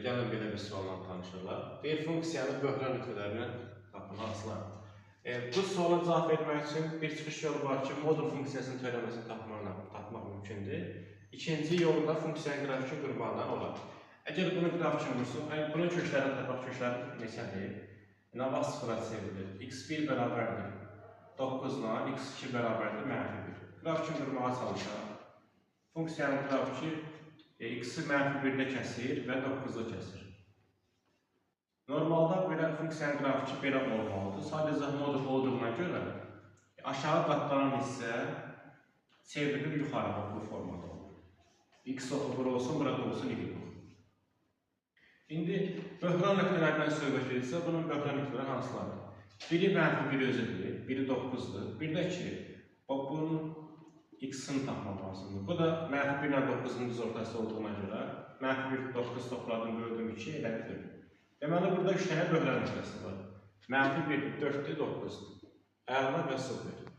Gəlin belə bir sualla tanışırlar. Deyir, funksiyanın böhran nöqtələrini tapın, hansılar. Bu suala cavab vermək üçün bir çıxış yolu var ki, modul funksiyasının törəməsini tapmaq mümkündür. İkinci yolda funksiyanın qrafikini qurmaqdan olar. Əgər bunu qrafikini qursun, bunun köklərini tapaq, kökləri neçədir? Navaz sıfıra çevrilir. x1 bərabərdir 9 ilə x2 bərabərdir -1. Qrafikini qurmağa çalışaq. Funksiyanın qrafiki x-i -1-də kəsir və 9-da kəsir. Normalda belə funksiyanın qrafiki belə olmalıdır. Sadəcə modul olduğuna görə aşağı qatlanan hissə çevrilir yuxarı bu formada olur. X oxu bura olsun, burada olsun y oxu. İndi böhran nöqtələrindən söhbət edirsə, bunun böhran nöqtələri hansılardır? Biri -1 özüdür, biri 9-dur. Bir də ki, bunun x-ını tapmaq lazımdır. Bu da -1 ilə 9-un düz ortası olduğuna görə -1, 9 topladım, böldüm 2, elə bitir. Deməli, burada 3 dənə böhran nöqtəsi var. -1, 4-dür, 9-dur. Əla və 0.